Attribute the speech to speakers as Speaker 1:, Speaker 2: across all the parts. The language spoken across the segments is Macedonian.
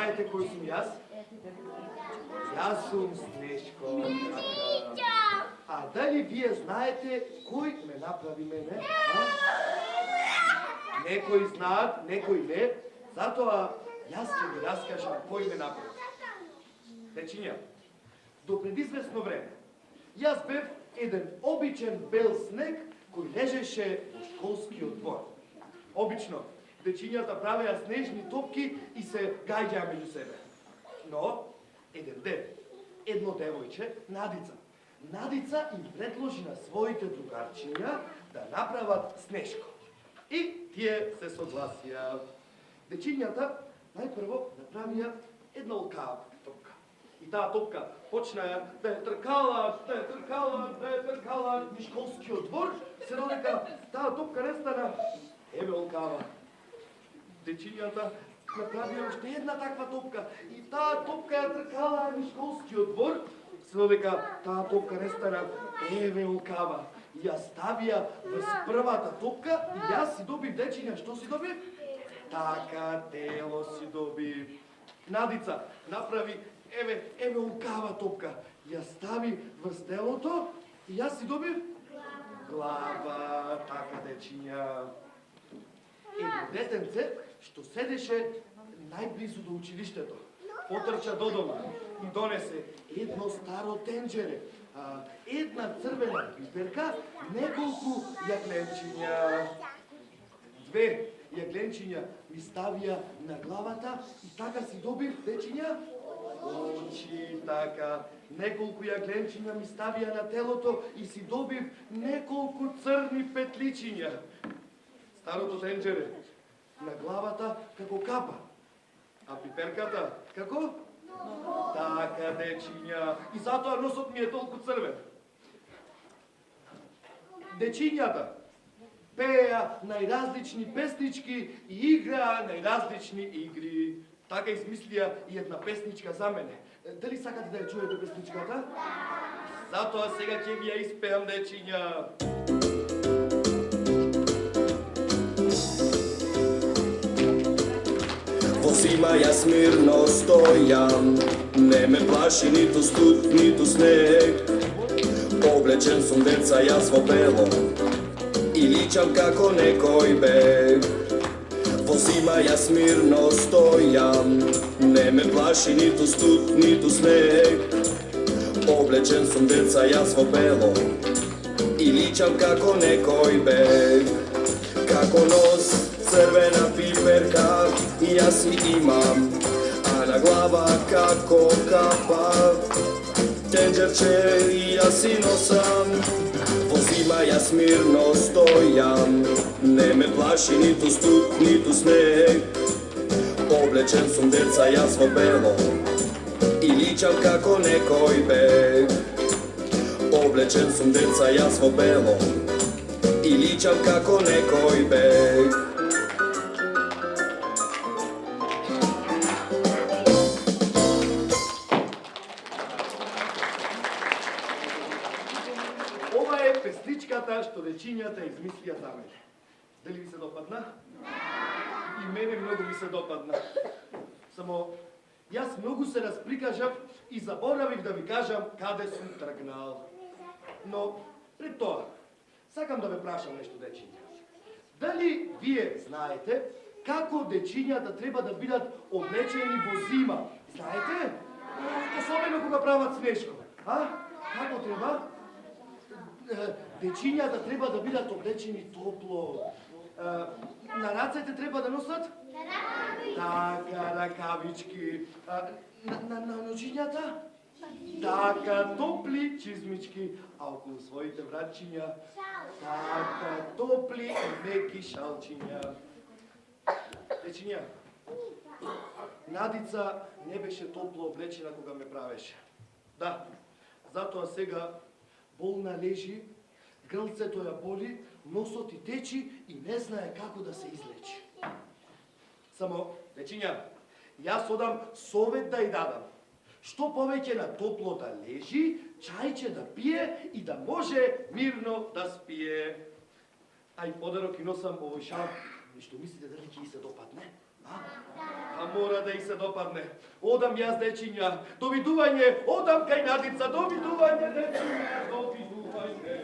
Speaker 1: знаете кој сум јас? Јас сум Снежко. А дали вие знаете кој ме направи мене? Некои знаат, некои не. Затоа јас ќе ви раскажам кој ме направи. Дечиња, до предизвестно време, јас бев еден обичен бел снег кој лежеше во школскиот двор. Обично, дечињата правеа снежни топки и се гаѓаа меѓу себе. Но, еден ден, едно девојче, Надица им предложи на своите другарчиња да направат снежко. И тие се согласија. Дечињата најпрво направија една олкава топка. И таа топка почнаја да ја тркала низ школскиот двор, се додека таа топка не стана еве олкава. Дечињата направија уште една таква топка и таа топка ја тркала низ школскиот двор, се додека таа топка не стана еве олкава. Ја ставија врз првата топка и јас си добив, дечиња, што си добив? Така, тело си добив. Надица направи еве олкава топка. Ја стави врз телото и јас си добив? Глава, така, дечиња. Едно детенце што седеше најблизу до училиштето, потрча до дома и донесе едно старо тенџере, една црвена пиперка, неколку јагленчиња. Две јагленчиња ми ставија на главата и така си добив, дечиња, очи, така. Неколку јагленчиња ми ставија на телото и си добив неколку црни петличиња. Старото тенџере на главата како капа, а пиперката како? Така, дечиња. И затоа носот ми е толку црвен. Дечињата пееа најразлични песнички и играа најразлични игри. Така измислија и една песничка за мене. Дали сакате да ја чуете песничката? Затоа сега ќе ви ја испеам, дечиња.
Speaker 2: Во зима јас мирно стојам, не ме плаши ниту студ, ниту снег. Облечен сум, деца, јас во бело и личам како некој бег. Во зима јас мирно стојам, не ме плаши ниту студ, ниту снег. Облечен сум, деца, јас во бело и личам како некој бег. Како нос црвена пиперка и јас си имам, а на глава како капа тенџерче и јас си носам. Во зима јас мирно стојам, не ме плаши ниту студ, ниту снег. Облечен сум, деца, јас во бело и личам како некој бег. Облечен сум, деца, јас во бело и личам како некој бег.
Speaker 1: Ова е песничката што дечињата измислија за мене. Дали ви се допадна? И мене многу ми се допадна. Само јас многу се расприкажав и заборавив да ви кажам каде сум тргнал. Но пред тоа, сакам да ве прашам нешто, дечиња. Дали вие знаете како дечињата треба да бидат облечени во зима? Знаете? Особено кога прават снежко. Како треба? Дечињата треба да бидат облечени топло. На рацете треба да носат? Така, ракавички. На ножињата? Така, топли чизмички. А околу своите вратчиња? Така, топли и меки шалчиња. Дечиња, Надица не беше топло облечена кога ме правеше. Да, затоа сега болна лежи, грлцето ја боли, носот и течи и не знае како да се излечи. Само, дечиња, јас одам совет да ја дадам. Што повеќе на топло да лежи, чајче да пие и да може мирно да спие. А и подарок и носам овој шал. Ништо мислите дали ќе се допадне? A mora da ih se dopadne. Odam ja, dečinja, doviduvanje, odam kaj Nadica, doviduvanje, dečinja, doviduvanje.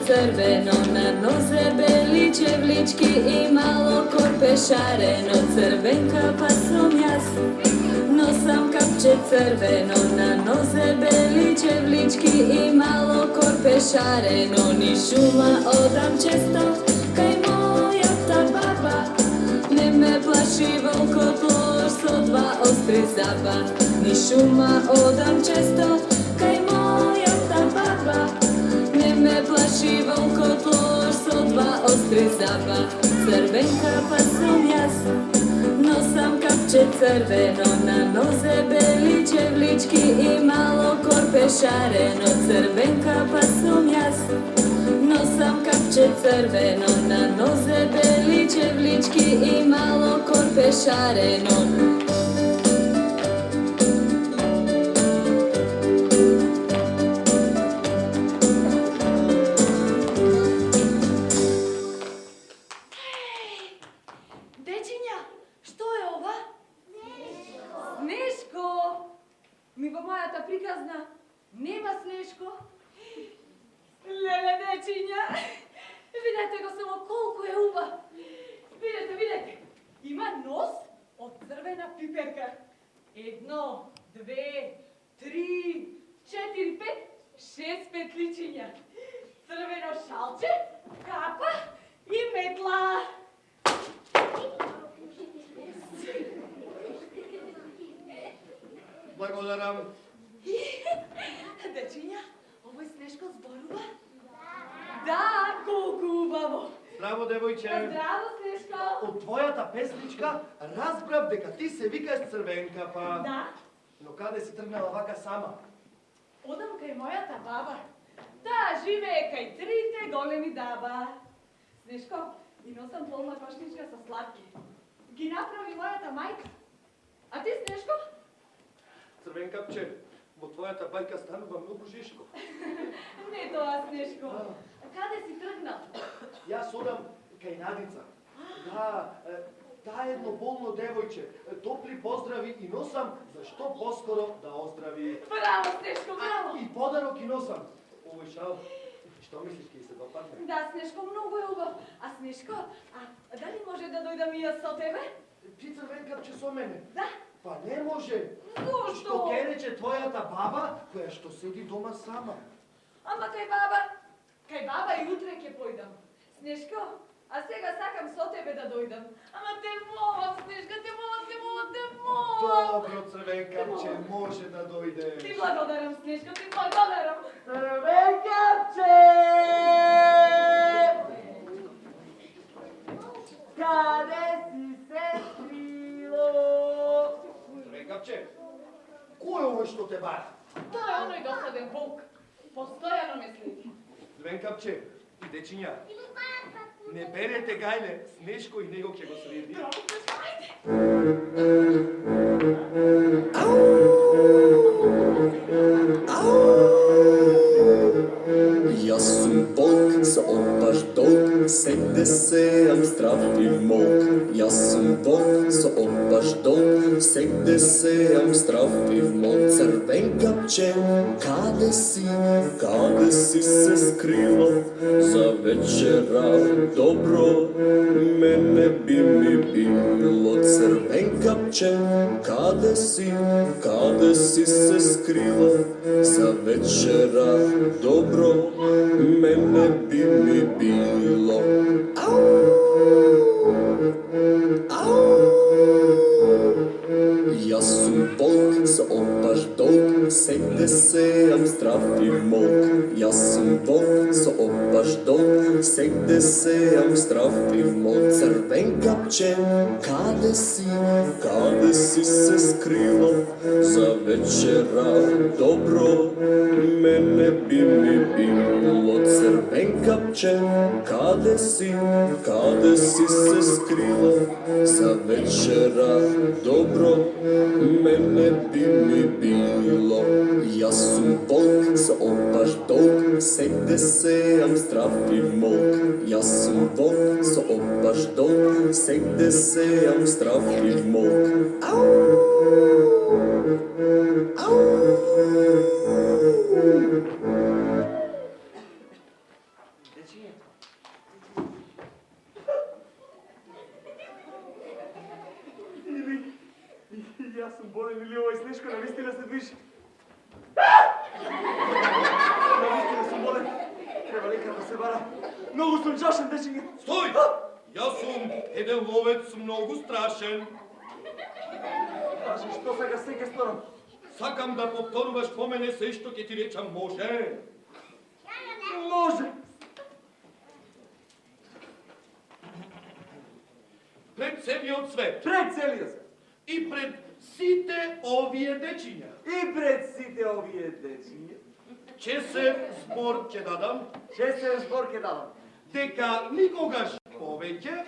Speaker 3: Crveno na noze, beli čevlički i malo korpe šareno. Crvenka pa sam jas, nosam kapče crveno na noze, beli čevlički i malo korpe šareno. Ni šuma odam često, kaj moja ta baba, ne me plaši volkotlor so dva ostri zaba. Ni šuma odam često, kaj moja ta baba, ne me plaši volkotlor so dva ostri zaba. Crvenka pa sam jas, nosam kapče crveno na noze, beli čevlički i malo korpe šareno. Crvenka pa sam jas, nosam kapče crveno na noze, beli čevlički i malo korpe šareno.
Speaker 4: Prikazna, nema Sneško. Lele, dečinja. Vidite ga samo koliko je uba. Vidite. Ima nos od crvena piperka. 1, 2, 3, 4, 5, 6 petličinja. Crveno šalče, kapa i metla.
Speaker 1: Благодарам.
Speaker 4: Дечиња, овој Снешко зборува? Да, колку убаво.
Speaker 1: Здраво, девојче.
Speaker 4: Здраво, Снешко.
Speaker 1: Од твојата песничка разбрав дека ти се викаш Црвенка, па...
Speaker 4: Да.
Speaker 1: Но каде си тргнала вака сама?
Speaker 4: Одам кај мојата баба. Таа живее кај трите големи даба. Снешко, и носам полна кошничка со сладки. Ги направи мојата мајка. А ти, Снешко?
Speaker 1: Црвенкапче, во твојата бајка станува многу жешко.
Speaker 4: Не тоа, Снешко. Каде си тргнал?
Speaker 1: Јас одам кај Надица. Да, таа е едно болно девојче. Топли поздрави и носам за што поскоро да оздрави.
Speaker 4: Браво, Снешко, браво!
Speaker 1: И подарок и носам. Овој шал, што мислиш ке се допадне?
Speaker 4: Да, Снешко, многу е убав. А Снешко, дали може да дојдам и јас со тебе?
Speaker 1: Ти, Црвенкапче, со мене?
Speaker 4: Да.
Speaker 1: Па не може.
Speaker 4: Зошто?
Speaker 1: Што ке рече твојата баба, која што седи дома сама.
Speaker 4: Ама кај баба и утре ќе појдам. Снешко, а сега сакам со тебе да дојдам. Ама те молам, Снешка, те молам.
Speaker 1: Добро, Црвенкапче, може да дојде.
Speaker 4: Ти благодарам, Снешко, ти благодарам.
Speaker 5: Црвенкапче! Каде си се скрило?
Speaker 1: Црвенкапче, кој е овој што те бара?
Speaker 4: Тоа е оној досаден волк. Постојано ме следи.
Speaker 1: Црвенкапче, и дечиња, не берете гајле, Снешко и него ќе го следи.
Speaker 4: Браво, Снешко, ајде.
Speaker 2: Јас сум волк со опаш долг, сегде сеам здрав и молк. Јас сум волк со опаш долг, сегде сеам здрав и молк. Црвенкапче, каде си се скрила? За вечера добро мене би ми било. Црвенкапче, каде си се скрила? За вечера добро мене би ми било. Јас сум волк со опаш долг, сегде сеам здрав и молк. Јас сум волк со опаш долг, сегде сеам здрав и молк. Црвенкапче, каде си се скрила? За вечера добро мене mene bi mi bilo crvenkapče, kade si se skrila za večera dobro, mene bi mi bilo. Ja sam volk, sa opaš dolg, segde sejam straf i molk. Ja sam volk, sa opaš dolg, segde sejam straf i molk. Au!
Speaker 5: Dečije. Ili ja sam bolen ili ovaj Sneško navistila se dviše. Navistila sam bolen. Treba lekar da se vara. Mnogo sam čašen, dečije.
Speaker 1: Stój! Ja sam jedan lovec mnogo strašen.
Speaker 5: Kaže, što sa ga seke storom?
Speaker 1: Sakam da повторуваш по мене се што ќе ти речам може.
Speaker 5: Može.
Speaker 1: Пред целиот свет
Speaker 5: Pred celio se.
Speaker 1: и пред сите овие дечиња.
Speaker 5: I pred site ovije dečije.
Speaker 1: Че се збор ќе дадам
Speaker 5: Še se zborke dalam.
Speaker 1: дека никогаш повеќе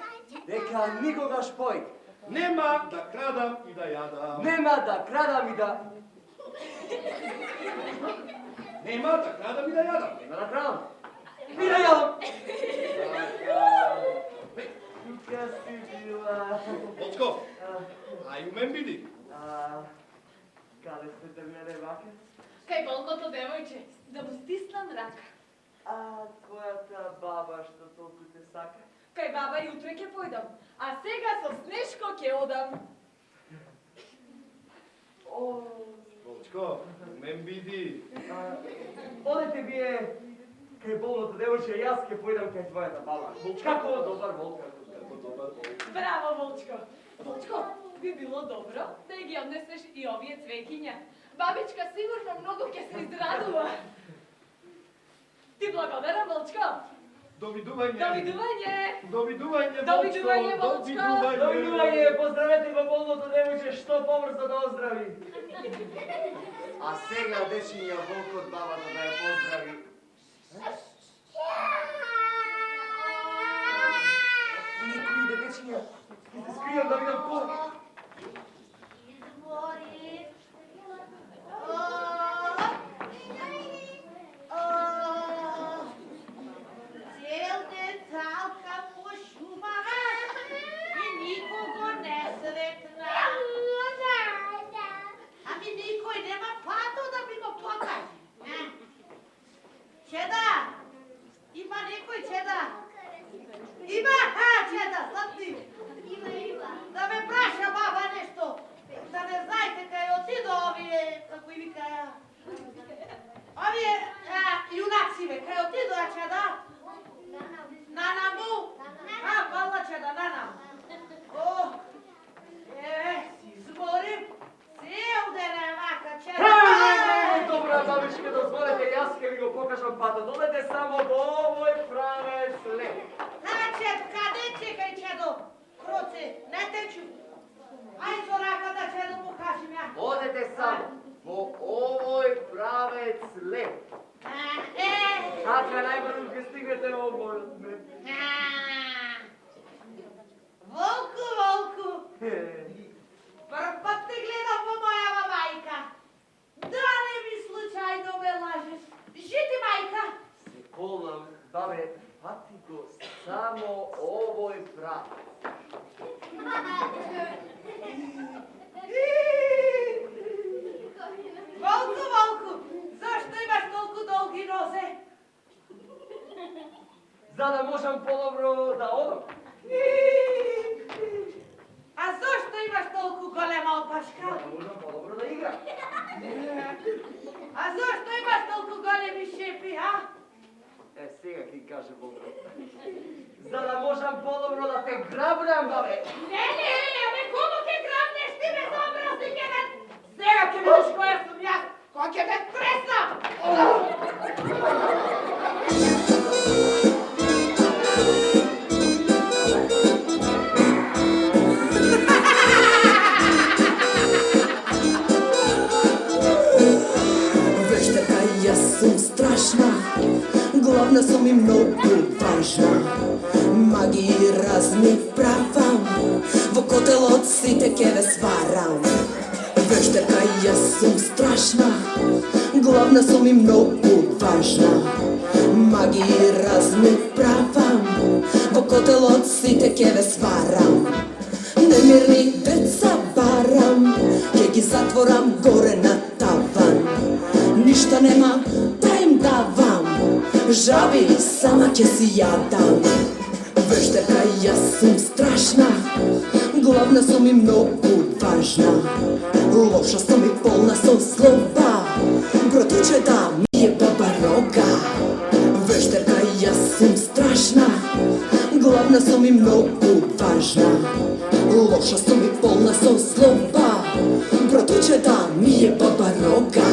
Speaker 5: Neka nikogaš pojk.
Speaker 1: нема да крадам и да јадам.
Speaker 5: Nema da kradam i da...
Speaker 1: Нема да крадам и да јадам.
Speaker 5: Nema da kradam. I da jadam. Tuka si bila.
Speaker 1: Волчко, ај у мен биди.
Speaker 5: Kada ste te mene vake?
Speaker 4: Кај болкото девојче, да му стиснам рака.
Speaker 5: A твоята баба što толку te сака?
Speaker 4: Кај баба и утре ќе појдам, а сега со Снешко ќе одам.
Speaker 5: O,
Speaker 1: Волчко, у мен биди.
Speaker 5: Odete вие кај болното девојче, јас ќе појдам кај твојата баба. Како добар волк, како добар волк.
Speaker 4: Браво, Волчко! Волчко, би било добро да ги однесеш и овие цвекиња. Бабичка сигурно многу ќе се израдува. Ти благодарам, Волчко!
Speaker 1: Довидување.
Speaker 4: Довидување!
Speaker 1: Довидување,
Speaker 4: Довидување, Волчко.
Speaker 5: Довидување, поздравете го болното девојче, што побрзо да оздрави. А сега дечиња волкот бабата да ја поздрави. Никој иде дечиња. И се скријам да видам кој.
Speaker 6: Цел ден цалкам по шумава и никого не сретнам. Ами никој нема пато да ми го покаже. Чеда! Има некој Чеда? Има? Чеда, сладни. Да ме праша баба нешто. Да не знаете кај отидо овие, како и викаја. Овие јунациве, кај отидо Чеда? Нана му? Вала Чеда, Нана. О, си зборим. Цел ден е вака Чеда.
Speaker 5: Добра бабичка, дозволете, јас ќе ви го покажам патот. Одете само во овој правец леп.
Speaker 6: Чедо, каде чекај Чедо? Кроце, не течу. Ај со раката Чедо покажи ја.
Speaker 5: Одете само во овој правец леп. Така најбрзо ќе стигнете во мојот мед.
Speaker 6: Волку, волку, прв пат те гледам во мојава мајка. Да не ми случајно ме лажеш. Жити мајка.
Speaker 5: Се колам, бабе, пати го само овој правец.
Speaker 6: Волку, волку, зашто имаш толку долги нозе?
Speaker 5: За да можам подобро да одам.
Speaker 6: А зашто имаш толку голема опашка?
Speaker 5: За да можам подобро да играм.
Speaker 6: А зашто имаш толку големи шепи, а?
Speaker 5: Сега ќе каже Бог. За да можам подобро да те грабнам, бабе.
Speaker 6: Не, кому ќе грабнеш ти ме заобрази генет? Сега ќе видиш која сум јас, која ќе ме треснам!
Speaker 2: Вештака jaz sam strašna, glavna sam i mnogo važna. Magiji raznih pravam, vokotel od site keve svaram. Vešterka jaz sam strašna, glavna sam i mnogo važna. Magiji raznih pravam, vokotel od site keve svaram. Nemirni deca varam, kegi zatvoram gore na tavan. Ništa nema da im davam, žabi sama će si jadam. Vešterka ja sam strašna, glavna sam i mnogo važna. Loša sam i polna sam slova, brotiće da mi je baba roga. Vešterka ja sam strašna, glavna sam i mnogo važna. Loša sam i polna sam slova, brotiće da mi je baba roga.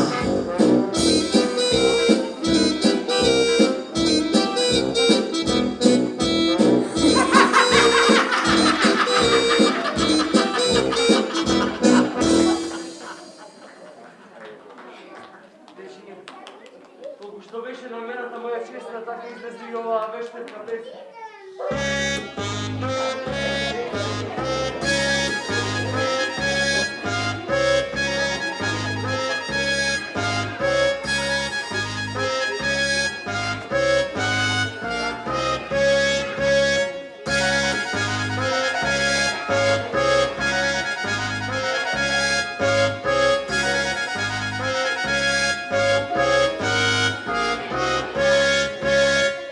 Speaker 5: Колко що беше намерата моя честна, така излезе и ова вещерка без.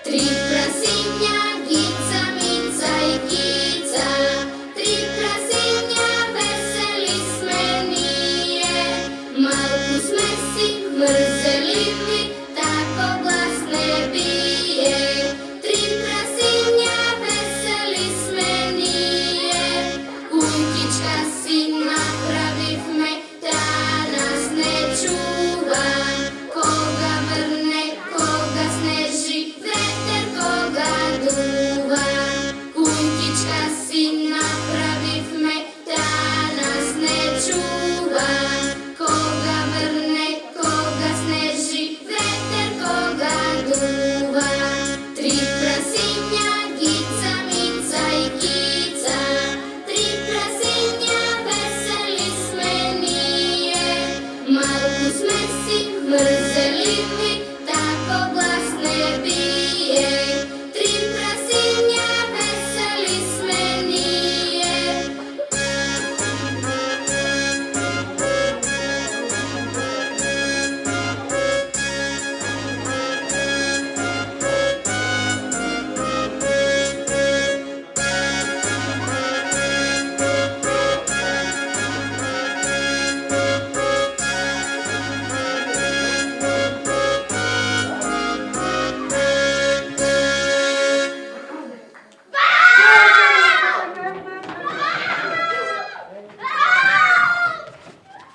Speaker 7: Три прасиња, гица, мица и кица, три прасиња, весели сме ние. Малку сме си мрзеливи, тако глас не бие. Три прасиња, весели сме ние. Кујкичка си направивме, та нас не чува. Кога врне, кога снежи, ветер кога дува. Кујкичка си направивме, та нас не чува. Кога врне, кога снежи, ветер кога дува. Три прасиња, гица, мица и кица, три прасиња, весели сме ние. Малку сме си мрзеливи, тако глас не бие. Три прасиња, весели сме ние.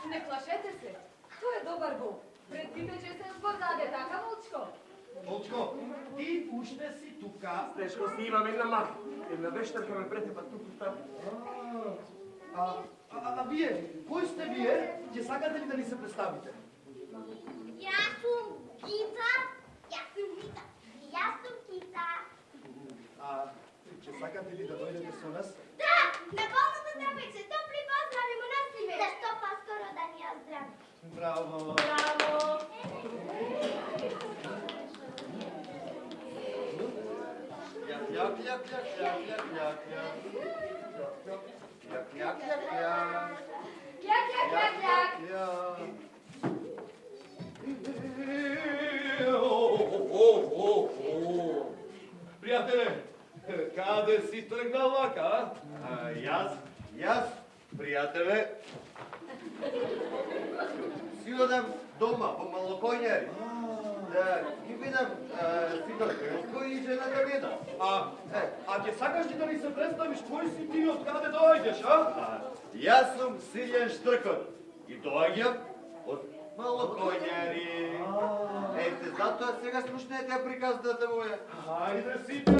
Speaker 4: Не плашете се, тој е добар Бог. Пред тебе честен збор даде, така, Волчко?
Speaker 1: Волчко, ти уште си тука.
Speaker 5: Тешко си имам една мах. Една вещерка ме претепа туку таму.
Speaker 1: А вие, кои сте вие? Ќе сакате ли да ни се представите?
Speaker 7: Јас сум Гица, јас сум Гица, јас сум Гица.
Speaker 1: Ќе сакате ли да дојдете со нас?
Speaker 7: Да, на болното здравице, топли поздрави му носиме. Да што по-скоро да ни оздрави.
Speaker 1: Браво!
Speaker 4: Браво! Кјак.
Speaker 1: Пријателе, каде си тргнал вака?
Speaker 8: Јас, пријателе, си одам дома по Малокоњари. Да ги видам синот Велко и жената Вида.
Speaker 1: А ќе сакаш ли да ни се представиш кој си ти и од каде доаѓаш, а?
Speaker 8: Јас сум Силјан Штркот и доаѓам од Малокоњари. Ете, затоа сега слушнете приказната моја.
Speaker 1: Хајде сите!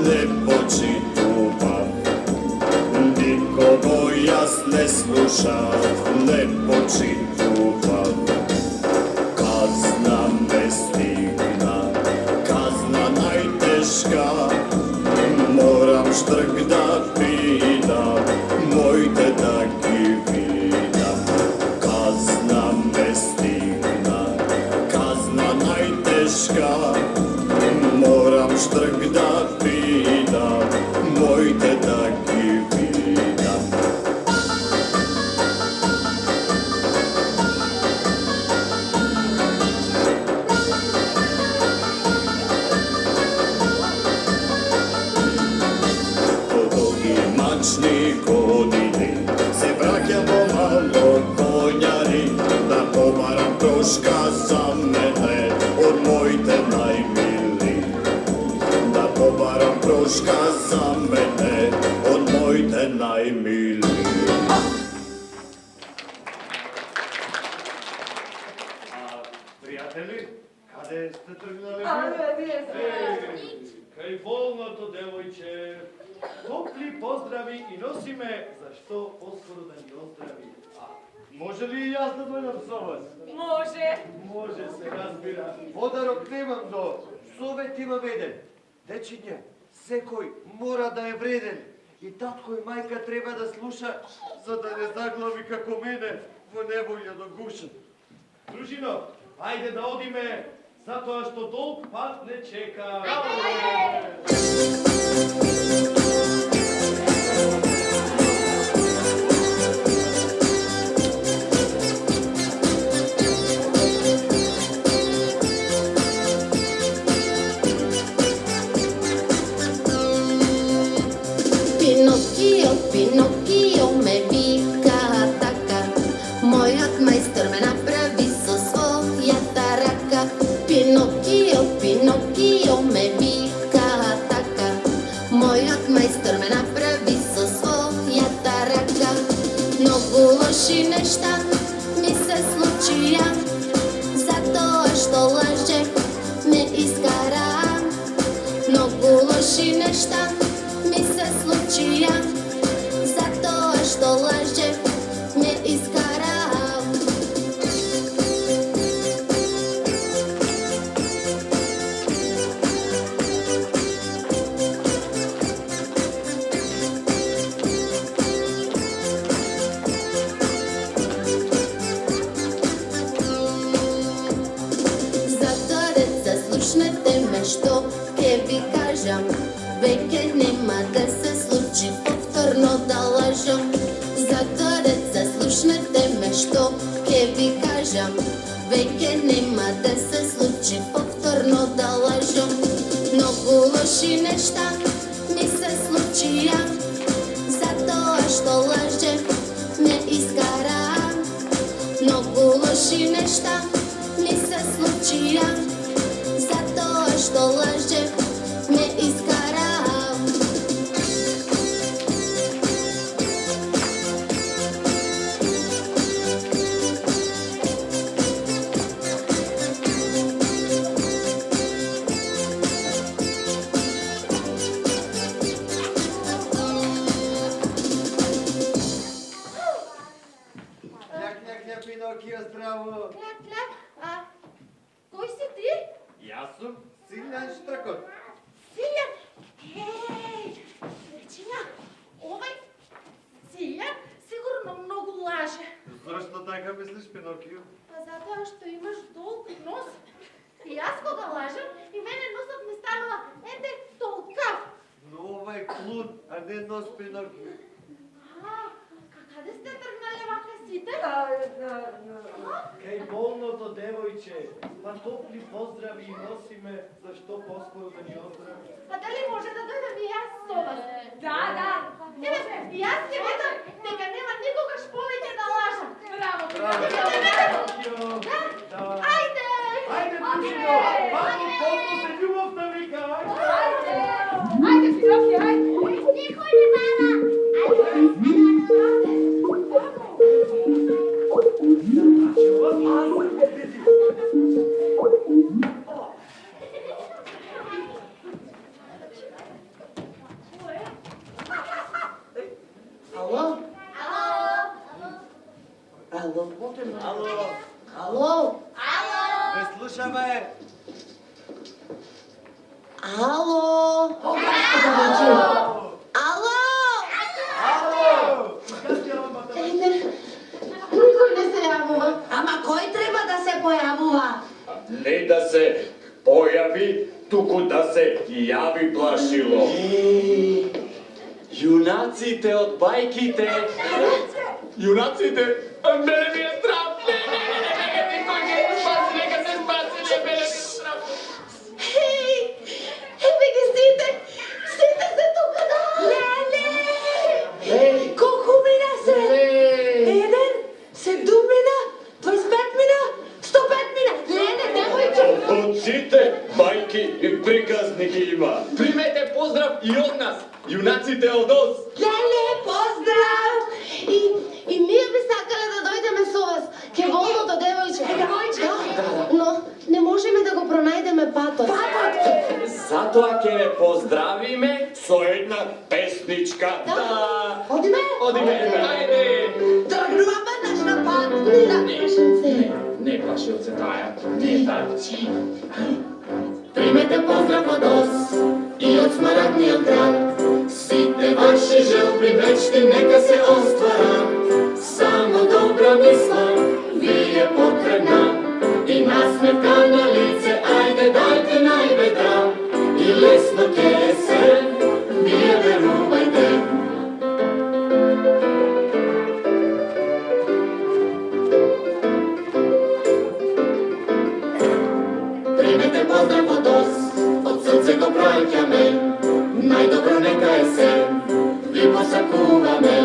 Speaker 2: lepo čituvam, nikogo jas ne slušam, lepo čituvam. Kazna me stigna, kazna najtežka, moram štrk da pidam, mojte da gi vidam. Kazna me stigna, kazna najtežka, moram štrk da pidam, mojte da gi vidam. Mačni godini se vraćamo malo konjari, da pomaram troška za mene od mojte najmili. Da pomaram troška za mene od mojte najmili.
Speaker 1: A prijatelji, kade ste trgnali? Kaj volno devojče, topli pozdravi i nosi me, za što poskoro da mi ozdravi. A može li i ja da dojdem s vas?
Speaker 4: Može.
Speaker 1: Može se, razbira.
Speaker 8: Подарок немам, но совет има веден. Дечиња, секој мора да е вреден. И татко и мајка треба да слуша, за да не заглави како мене во неволја до гуша.
Speaker 1: Družino, ajde da odime, zato što dolg pad ne čeka.
Speaker 3: Pinokio, Pinokio me vika taka, mojak majstor me napravi so svoja taraka. Pinokio, Pinokio me vika taka, mojak majstor me napravi so svoja taraka. Mnogo loši nešta mi se slučija, zato što laže me iskara. Mnogo loši nešta mi se slučija, zato što laže me iskara. Zato deca slušnete me što ke vi kažem, veke nema da se sluči povtorno da lažem. Zato deca slušnete me što ke vi kažem, veke nema da se sluči povtorno da lažem. Mnogo loši nešta mi se slučija, zato što laže me iskara. Mnogo loši nešta mi se slučija, zato što laže me iskara.
Speaker 8: Кля, Пинокио, здраво!
Speaker 6: Кляк, кляк, а кој си ти?
Speaker 8: Јас сум Силјан Штркот.
Speaker 6: Силјан? Ей, Речиња, овај Силјан сигурно многу лаже.
Speaker 8: Зашто така мислиш, Пинокио?
Speaker 6: Па затоа што имаш долг нос. И јас кога лажам, и мене носот ми станува ете толкав.
Speaker 8: Но ова е клун, а не нос, Пинокио.
Speaker 6: А, каде сте тргнале вака сите?
Speaker 1: Kaj bolno devojče, pa topli pozdravi i nosi me, za što poskoro da mi ozdravi.
Speaker 6: А дали може да дојдам и јас со вас?
Speaker 4: Da.
Speaker 6: Еве, јас ќе ведам дека нема никогаш повеќе да лажам.
Speaker 4: Bravo.
Speaker 1: Pinokio, da.
Speaker 6: Ајде!
Speaker 1: Ajde, družino, vamo poslo se ljubavna vika, ajde.
Speaker 4: Ajde, Pinokio, ajde.
Speaker 7: Никој не баба.
Speaker 8: Ало!
Speaker 6: Ало?
Speaker 8: Ме слушаме!
Speaker 6: Ало? Ало?
Speaker 8: Ало!
Speaker 6: Никой не се јавува. Ама кој треба да се појавува?
Speaker 2: Не да се појави, туку да се јави плашило.
Speaker 5: Юнаците од бајките.
Speaker 2: Юнаците, мене ми е страх! Никој не спаси, нека се спаси, мене ми е страх!
Speaker 6: Еве ги сите! Сите се тука да! Леле! Колку мина се? 1, 7 мина, 25 мина, 105 мина! Леле, девојче!
Speaker 2: Од сите бајки и приказни ги има. Примете поздрав и од нас, юнаците од ОС.
Speaker 6: Леле, поздрав! И ние би сакале да дојдеме со вас. Ке волното девојче. Да, но не можеме да го пронајдеме патот.
Speaker 2: Затоа ќе ве поздравиме со една песничка. Да.
Speaker 6: Одиме?
Speaker 2: Одиме, ајде.
Speaker 6: Тргнуваме нашна патнина.
Speaker 2: Не плашилце таја, не таја. Примете поздрав од ОС и од смарадниот град. Сите ваши желби мечти нека се остварат. Само добра мисла ви е потребна и насмевка на лице, ајде дајте најведра. И лесно ќе е се, вие верувајте. Примете поздрав од ОС, од срце го праќаме. Најдобро нека е се, ви посакуваме.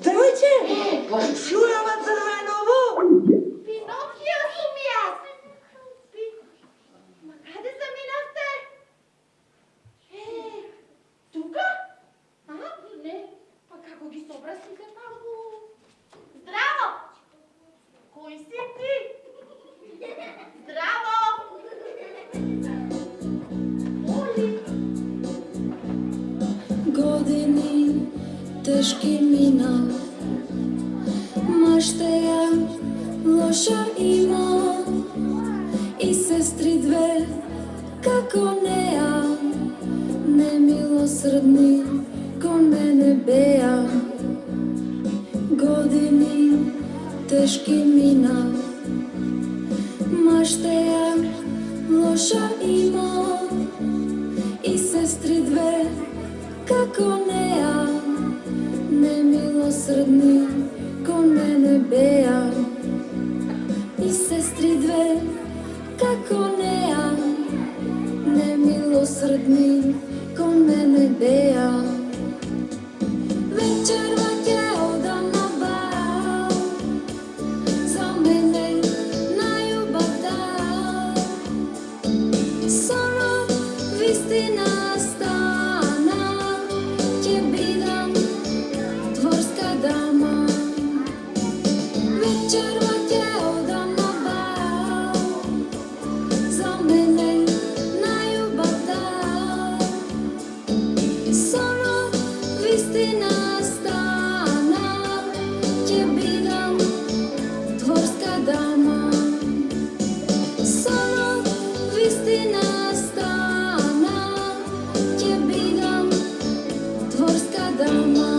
Speaker 6: Девојче, чујава црвеново. Пинокио сум јас. Ма каде заминавте? Тука? Не, па како ги собра сите палку? Здраво! Кој си ти? Здраво!
Speaker 3: Години тешки мина, маштеја лоша има и сестри две како неа, немилосрдни кон мене беа. Години тешки мина, маштеја лоша има и сестри две како неа, немилосрдни кон мене беа. И сестри две како неа, немилосрдни кон мене беа. Вечерва ќе одам на бал, за мене најубавта. Соно вистина стана, ќе бидам дворска дама. Вечерва ќе одам на бал, за мене најубавта. Соно вистина стана, ќе бидам дворска дама. Соно вистина стана, ќе бидам дворска дама.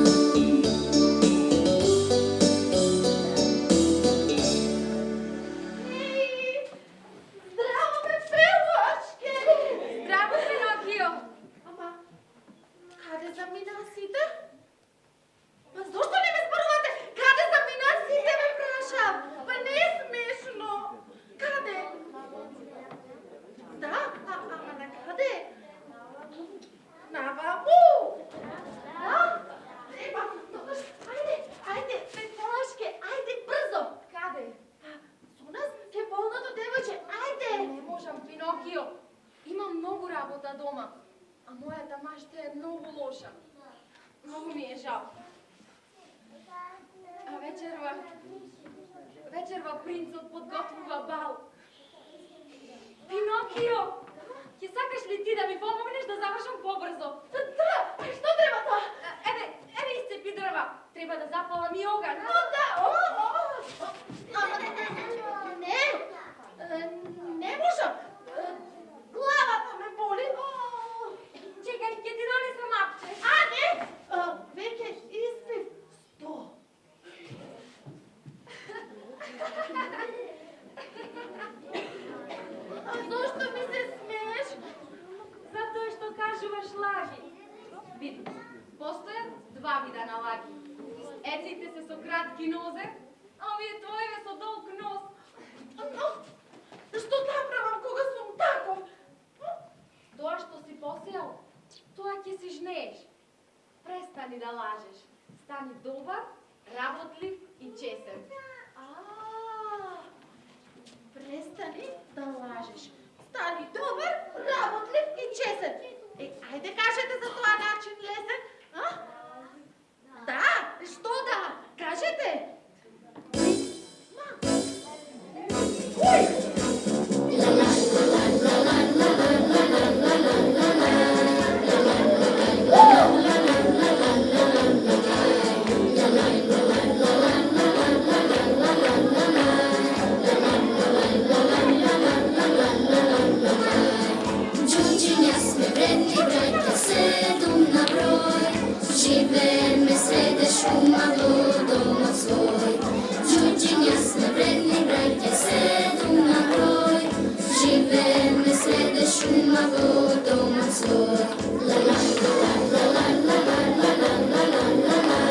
Speaker 6: Здраво ме прелачке!
Speaker 4: Здраво, Пинокио!
Speaker 6: Ама, каде замина сите? Па зошто не ме зборувате? Каде замина сите, ме прашав? Па не е смешно. Каде? Да, ама на каде? Наваму! Да? Еба, ајде, предполашке, ајде брзо. Каде? Со нас ке болното девојче, ајде!
Speaker 4: Не можам, Пинокио. Имам многу работа дома, а мојата машта е многу лоша. Многу ми е жал. А вечерва вечерва принцот подготвува бал. Пинокио, ќе сакаш ли ти да ми помогнеш да завршам побрзо? Да, што треба тоа? Еве исцепи дрва. Треба да запалам и оган.
Speaker 6: Не можам. Главата ме боли.
Speaker 4: Чекај, ќе ти донесам апче.
Speaker 6: Не! Веќе испив 100.
Speaker 4: Зошто ми се смееш? Затоа што кажуваш лаги. Види, постојат два вида на лаги. Едните се со кратки нозе, а овие твоеве со долг нос.
Speaker 6: Но, што направам кога сум таков?
Speaker 4: Тоа што си посеал, тоа ќе си жнееш. Престани да лажеш. Стани добар, работлив и чесен.
Speaker 6: Престани да лажеш. Стани добар, работлив и чесен. Ајде кажете за тоа начин лесен, а? Да, што да? Кажете.
Speaker 7: Đurđenja sme vredni, brajke 7 na broj. Živeme srede šuma, vodoma svoj. Đurđenja sme vredni, brajke 7 na broj. Živeme srede šuma, vodoma svoj. La la la la la la la la la la la la la.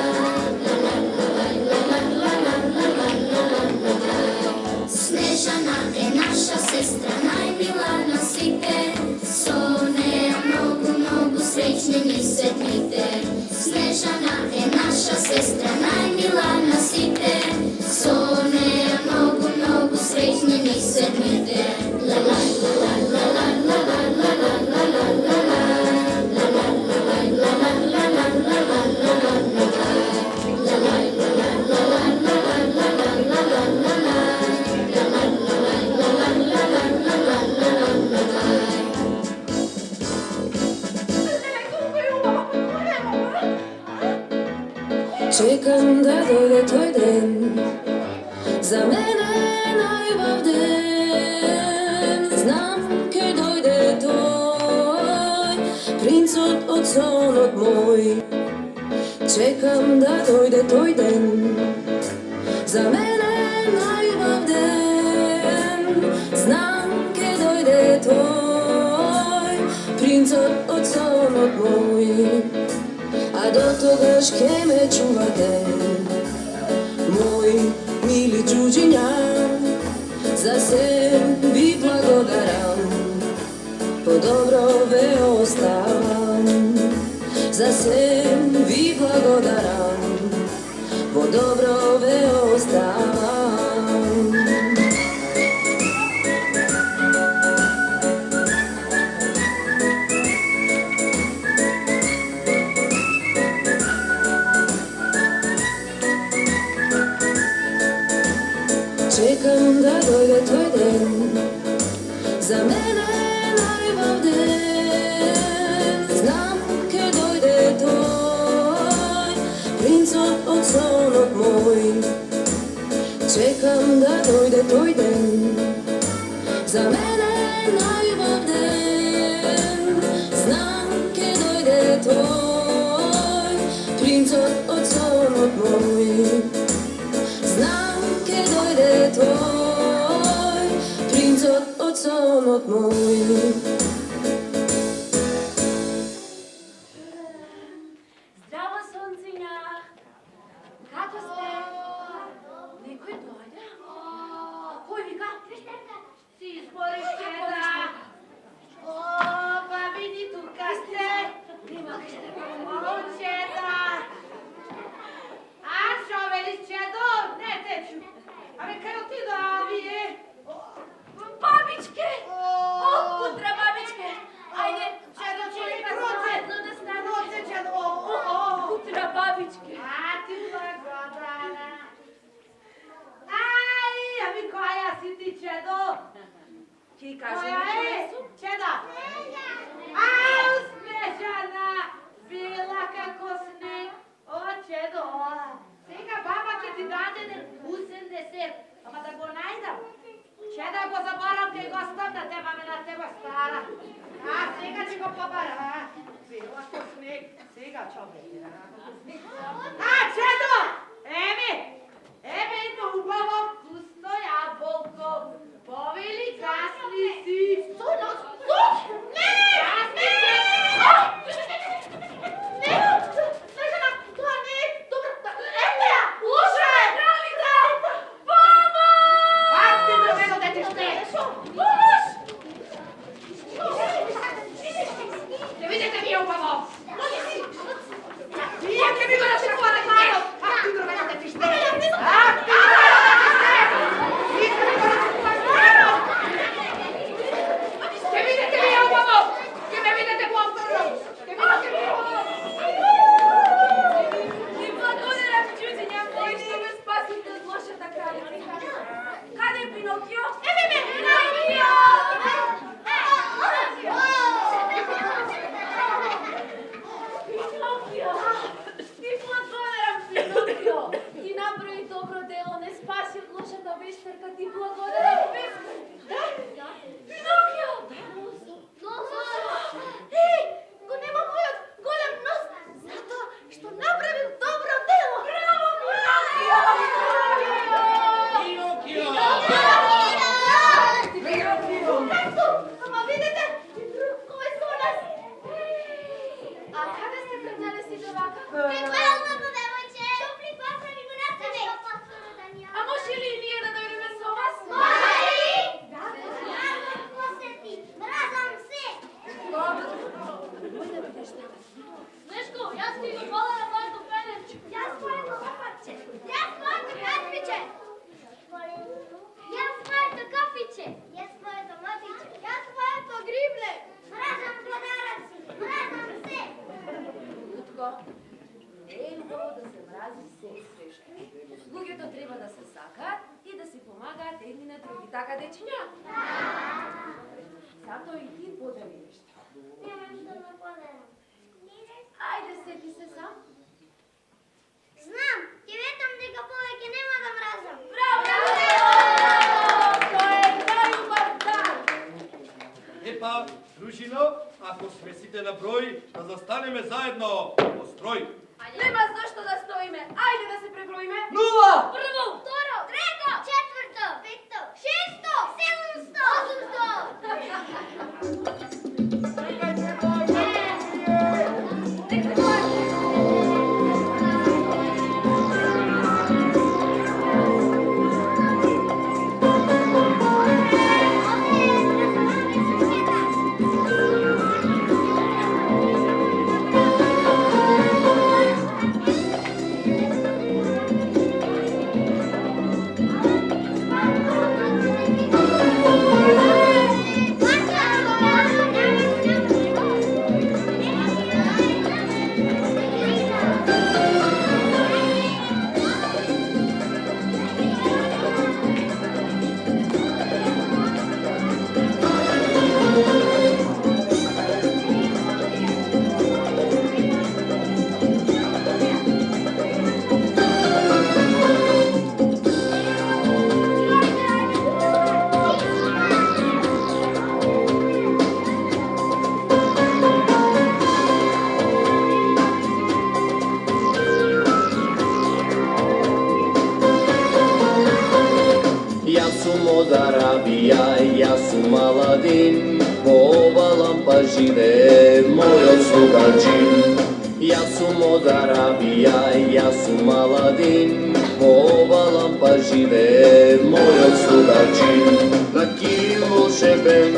Speaker 7: Snežana je naša sestra, najmila na svite. So neja mnogo srećne mi sedmite. Snežana je naša sestra, najmila na svite. So neja mnogo srećne mi sedmite. La la la la la la la la la la la la la. La la la la la la la la la la la la la. La la la la la la la la la la la la la la.
Speaker 3: Čekam da dojde tvoj den, za mene najbav den. Znam keď dojde tvoj, princot oconot moj. Čekam da dojde tvoj den, za mene najbav den. Znam keď dojde tvoj, princot oconot moj. A do toga ške me čuvate, moj mili Đurđenjan, za sebi blagodaram, po dobrove ostavam. Za sebi blagodaram, po dobrove ostavam. Čekam da dojde tvoj den, za mene najbav den. Znam keď dojde tvoj, princot oconot moj. Čekam da dojde tvoj den, za mene najbav den. Znam keď dojde tvoj, princot oconot moj. Znam keď dojde tvoj, princot oconot moj.
Speaker 4: Zdravo, soncinja! Kako ste? Nekoj dojde? Koj vika?
Speaker 6: Си избориш чеда. Па види тука сте. О, чеда. Шо велиш чедо? Не те чу. Абе, кај отида вие?
Speaker 4: Бабичке! Отkud treba
Speaker 9: Ки кажи
Speaker 6: Која е? Чеда! Ау, Снежана! Бела како снег! О, Чедо! Сега баба ќе ти даде 80, ама да го најдам. Чеда го забарам кај го оставна, теба ме на теба стара. А, сега ќе го побарам, а? Бела како снег, сега човек. А, Чедо! Еме едно убаво вкусно јаболко. Повели, касни си. Стой, не! Касни си! Не! Снежана, тоа не е добро. Ете ја! Лоша е! Кралица! Мама! Пак ти доведо дете ще! Помош! Ќе видите ми е убаво! Вие ќе ми го нашекувате главно! Пак ти доведо дете ще! Пак ти доведо дете ще! Вие ќе ми го нашекувате главно! Ќе видите ми е убаво! Ќе ме видите повторно! Ќе видите ми е убаво!
Speaker 9: Ти благодарам, чуđenja мои, што ме спасите од лошата кралица. Каде е Пинокио?
Speaker 6: Еве ме, Пинокио!
Speaker 9: Пинокио! Ти благодарам, Пинокио! Ти направи добро дело, не спаси од лошата вештерка, ти благодарам, вештерка! Пинокио!
Speaker 6: Ей, го нема мојот голем нос, затоа што направил добро дело.
Speaker 9: Браво, Пинокио!
Speaker 6: Както, ама видите, кој со нас?
Speaker 9: А каде сте тргнале сите вака? А може ли и ние да дојдеме со вас?
Speaker 7: Снежко, јас ти го хвала на моето пенече. Јас моето кафаче. Јас моето кафиче. Јас моето кафиче. Јас моето матиче. Јас моето грибле. Мразам подаръци. Мразам се.
Speaker 9: Лутко, не е убаво да се мрази се и свешто. Луѓето треба да се сакаат и да си помагаат едни на други, така дечиња? Затоа и ти подари нешто.
Speaker 7: Немам што ме подарам.
Speaker 9: Ајде, сети се сам.
Speaker 7: Знам, ќе ветам дека повеќе нема да мразам.
Speaker 9: Тоа е најубав дан!
Speaker 1: Епа, дружино, ако сме сите на број, да застанеме заедно по строј.
Speaker 9: Нема зашто да стоиме. Ајде да се преброиме.
Speaker 1: Нула!
Speaker 7: Прво, второ, трето, четврто, пето, шесто, седумсто, осумсто.
Speaker 9: Нека тоа
Speaker 2: od Arabija, ja sum Aladin, po ova lampa žive moj sluga džin. Ja sum od Arabija, ja sum Aladin, po ova lampa žive moj sluga džin. Na kim volšeben,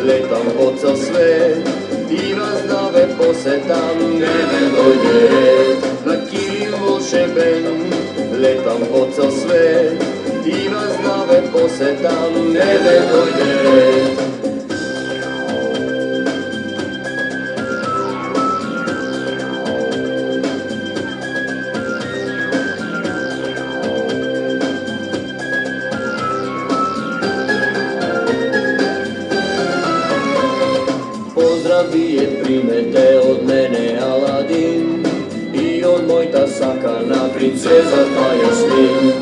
Speaker 2: letam po cel svet, i vas da ve posetam, ne me dojde red. Na kim volšeben, letam po cel svet, i vas da ve posetam, ne me dojde red. принцезата Jasmin.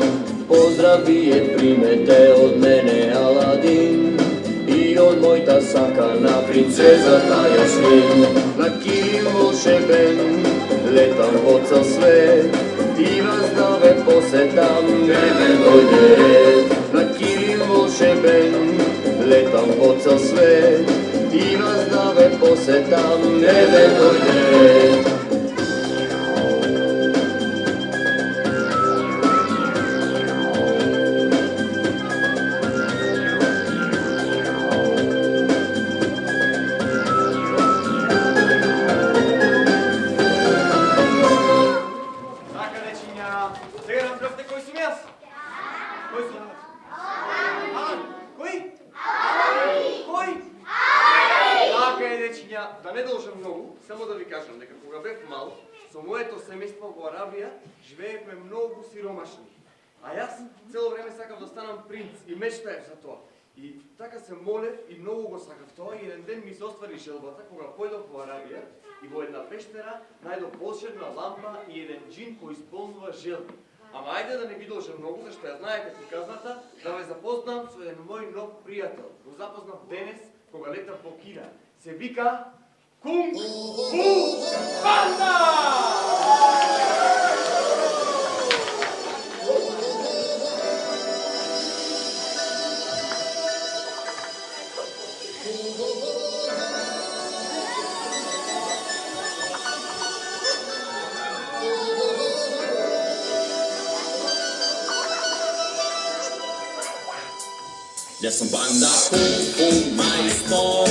Speaker 2: Pozdrav je primete od mene Aladin i od mojta sakana princezata Jasmin. Na kim volšeben letam po cel svet i vas da ve posetam nebe dojde. Na kim volšeben letam po cel svet i vas da ve posetam nebe dojde.
Speaker 5: Така, дечиња, сега разбравте кој сум јас? Кој сум? Алан. Кој? Кој? Така е, дечиња, да не должам многу, само да ви кажам дека кога бев мал, со моето семејство во Арабија живеевме многу сиромашни. А јас цело време сакав да станам принц и мечтаев за тоа. И така се молев и многу го сакав тоа и еден ден ми се оствари желбата кога појдов во Арабија и во една пештера најдов волшебна лампа и еден џин кој исполнува желби. Ама ајде да не ви должам многу, зашто ја знаете приказната, да ве запознам со еден мој нов пријател. Го запознав денес кога летам по Кина. Се вика Кунг Фу Панда!
Speaker 2: Ja sam banda Kung Fu majstor,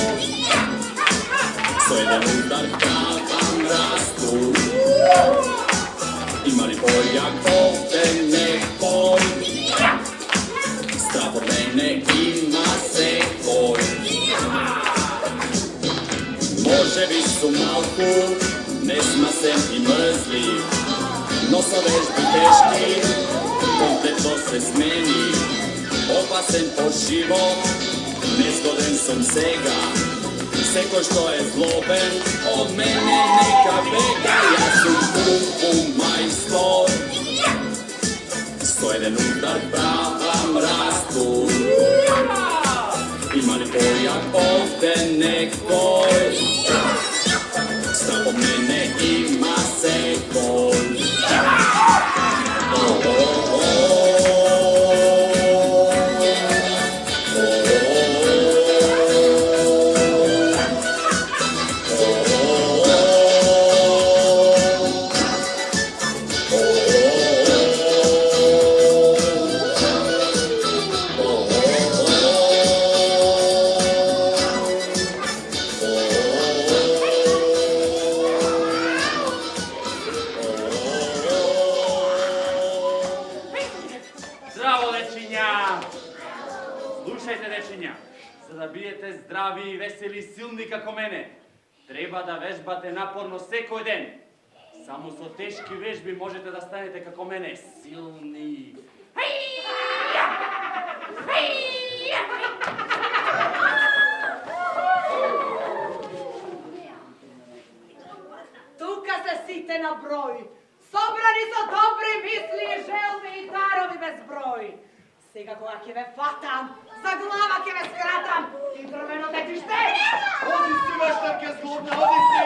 Speaker 2: so jedan udar kavam rastu. Ima li poljak ovde nekoj, strah od mene ima se koj. Moževi su malku, nesmasen i mrzli, no sa vežbi teški, kompletno se smeni. Opasen po život, nezgoden sam sega. Seko što je zloben, od mene neka bega. Ja sam Kung Fu majstor, sto jeden udar pravam rastu. Ima li poljak ovde nekoj, strah od mene ima se koj.
Speaker 10: Здраво, дечиња! Слушајте, дечиња, за да биете здрави и весели и силни како мене, треба да вежбате напорно секој ден. Само со тешки вежби можете да станете како мене, силни.
Speaker 6: Тука се сите на број. Собрани со добри мисли и желби и дарови без број. Сега кога ќе ве фатам, за глава ќе ве скратам и дрвено детиште.
Speaker 8: Оди си, маштарке злобна, оди си!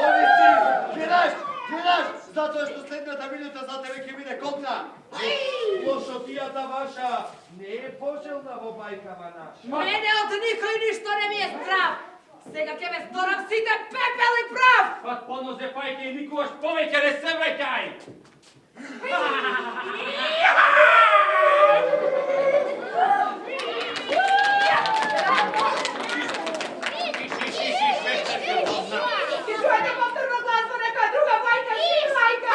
Speaker 8: Оди си! Гледаш, гледаш! Затоа што следната минута за тебе ќе биде копна.
Speaker 1: Лошотијата ваша не е пожелна во бајкава наша.
Speaker 6: Мене од никој ништо не ми е страв. Сега ќе ве сторам сите пепел и прав.
Speaker 10: Пак понозе пајке и никогаш повеќе не се враќај!
Speaker 6: Ќе чуете повторно гласба некоја друга бајка, мајка.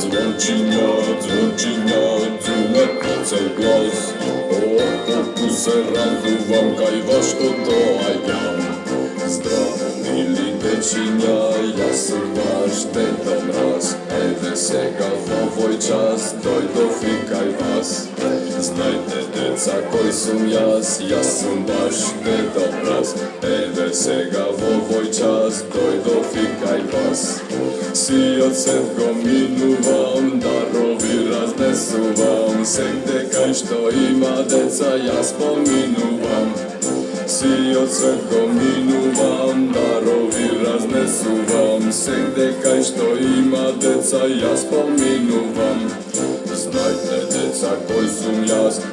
Speaker 2: Dzwonczynia, dzwonczynia, dzwonek na cel głos. O, se razu wam kaj wasz to ajam. Zdravo, mili dečinja, ja sam vaš Deda Mraz. Ede sega v ovoj čas, dojdo fikaj vas. Znajte deca koji sam ja sam vaš Deda Mraz. Ede sega v ovoj čas, dojdo fikaj vas. Si od sedgo minuvam, darovi raznesu vam. Segde kaj što ima deca, ja spominuvam. Si od sedgo minuvam, darovi raznesu vam. Segde kaj što ima deca, ja spominuvam. Znajte deca koji sam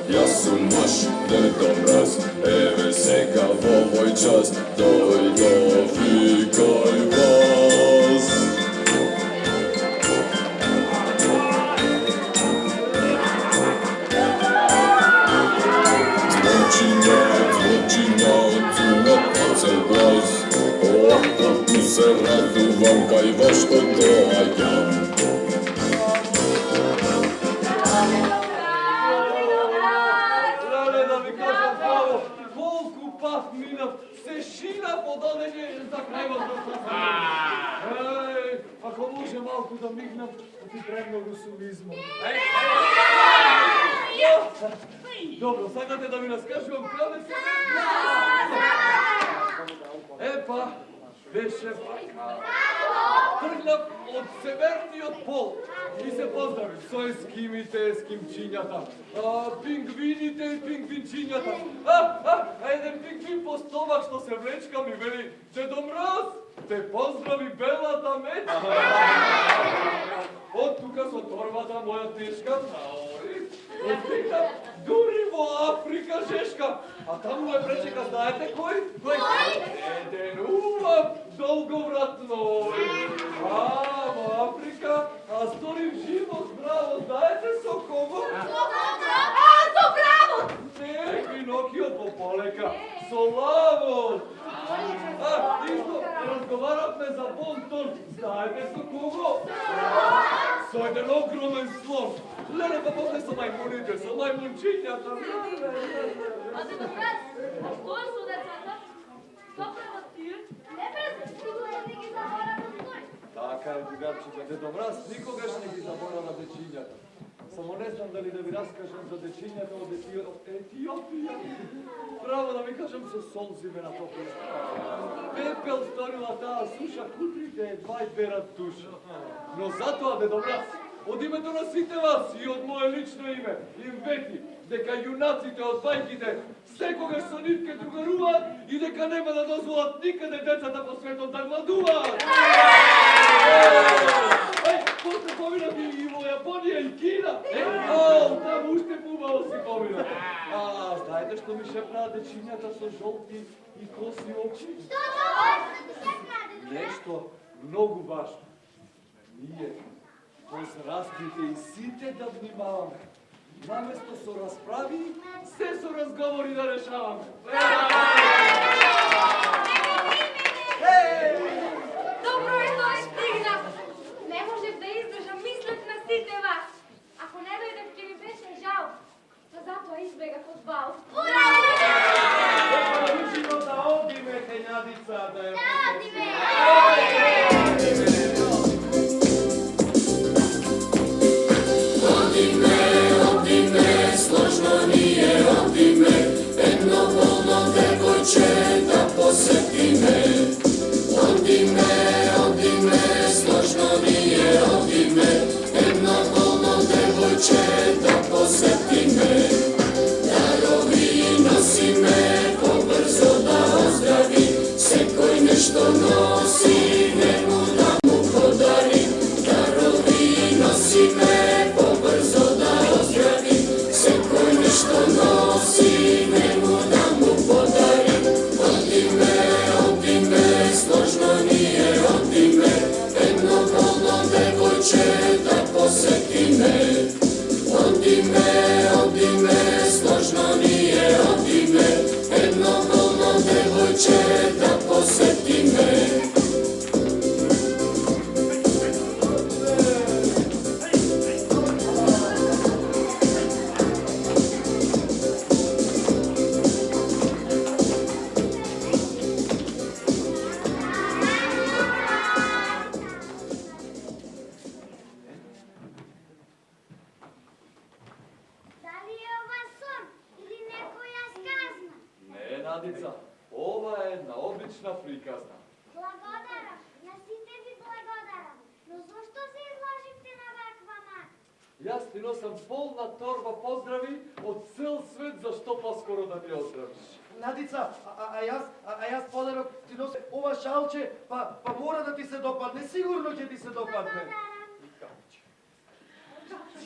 Speaker 2: ja sam vaš Deda Mraz. Eve sega v ovoj čas, dojdo fikaj vas. Zločinja, cuna pacel glas. Tu se raduvam kaj vaš to doajam.
Speaker 5: Rade da mi kažem pravo, koliko pah minut se šina pod odenje za kraj vas Ej, ako može malko da mignam, da ti premnogo suvizmo. Dobro, sagate da mi raskažu vam krave se E pa, beše trgnam od severni od pol i se pozdravim s ojskimite, s kimčinjata, pingvinite i pingvinčinjata. A jedan pingvin po stomak što se vlečka mi veli, Dedo Mraz, te pozdravi belata meća. Od tuka so torvata moja teška naori, odpikam Durivo Afrika žeška, a tamo je prečeka, znajete koji? Eden uvav dolgovratnoj. Amo Afrika, a storim život zdravo, znajete so kogo?
Speaker 9: So bravo!
Speaker 5: Ne, Pinokio Popoleka, Solavo. Isto, razgovarat me za bon ton, znajete so kogo? So jedan ogromen slon. Lele, pa pogled sa majmunite, sa majmunčinjata.
Speaker 9: A Dedo Mraz, a što su decata? Što prema ti? Ne brez, sigurno neki zaboravno tvoj.
Speaker 5: Taka je drugarčica, Dedo Mraz, nikogaš neki zaborava dečinjata. Samo ne znam da li da mi raskažem za dečinjata od Etiopija. Pravo da mi kažem se solzi me natopila. Pepel storila ta suša, kutrite dvaj berat tuša. No zato, a Dedo Mraz, od imето на сите вас и од мое лично име им вети дека јунаците од бајките секогаш со нив ке другаруваат и дека нема да дозволат никаде децата по светот да гладуваат. После поминав и во Јапонија и Кина. Таму уште побаво си поминав. Знаете што ми шепнаа дечињата со жолти и коси очи? Нешто многу важно. Ние разраствите и сите да внимаваме. Наместо со расправи, се со разговори да решаваме.
Speaker 9: Добро е тоа стигна. Не можев да издржам мислот на сите вас. Ако не дојдев ќе ми беше жал. Та затоа избегав од бал. Ура!
Speaker 5: Живота одиме, хењадица, да ја
Speaker 2: Složno nije odi me, jedno volno devojče da posjeti me. Odi me, složno nije odi me, jedno volno devojče da posjeti me. Darovi nosi me, pobrzo da ozdravi, se koji nešto nosi, nemu da mu podari. Darovi nosi me, pobrzo da ozdravi, se koji nešto nosi, nemu da mu podari. Odi me, složno nije odi me, jedno volno devojče da posjeti me. Odi me, složno nije odi me, jedno volno devojče da posjeti me.
Speaker 8: одлична приказна.
Speaker 7: Благодарам, на сите ви благодарам. Но зошто се изложивте на ваква мак?
Speaker 8: Јас ти носам полна торба поздрави од цел свет, зашто поскоро да ми оздравиш.
Speaker 1: Надица, а јас подарок ти носи ова шалче, па мора да ти се допадне, сигурно ќе ти се допадне.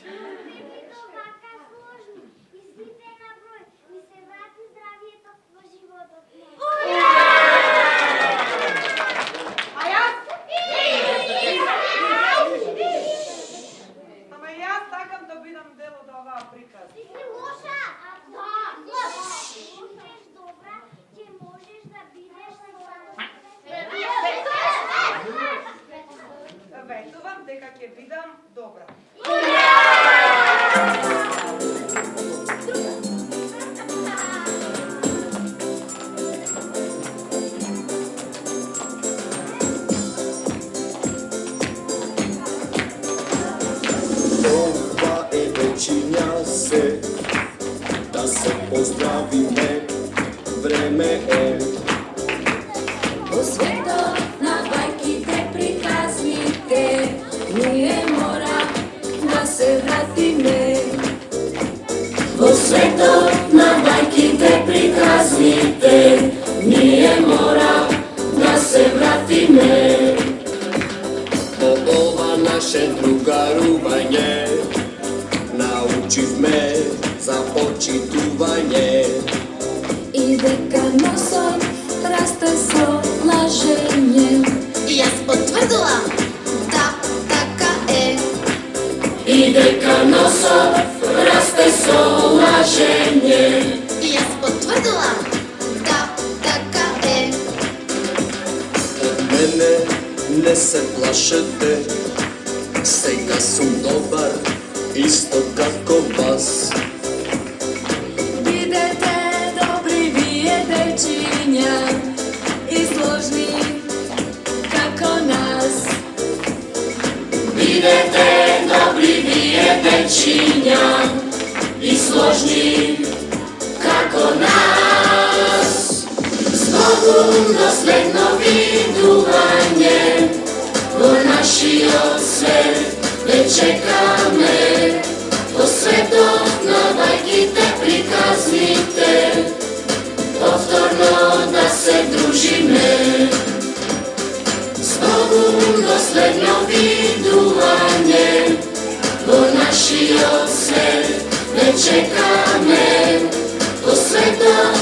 Speaker 7: Не би то вака сложно. И сите на број. Ми се врати здравието во животот ми.
Speaker 6: А јас? Ама и јас сакам да бидам дел од оваа приказна.
Speaker 7: Ти си лоша? Да, можеш добра, ќе можеш да бидеш
Speaker 6: Ветувам дека ќе бидам добра.
Speaker 2: Ова е вечиња се, да се поздравиме, време е.
Speaker 3: По светот на бајките приказните, ние мора да се вратиме. По светот на бајките приказните, ние мора да се вратиме.
Speaker 2: По ова наше другарување, научивме за почитување.
Speaker 3: И дека носот расте со лажење.
Speaker 7: Јас потврдувам, да, така е.
Speaker 3: И дека носот расте со лажење.
Speaker 7: Јас потврдувам, да, така е.
Speaker 2: Од мене не се плашете, сега сум добар, исто како вас.
Speaker 3: Бидете добри вие дечиња и сложни како нас. Бидете добри вие дечиња и сложни како нас. Збогум до следно видување, во нашиот свет ве чекаме. По светот на бајките приказните, повторно да се дружиме. Збогум до следно видување, во нашиот свет ве чекаме. По светот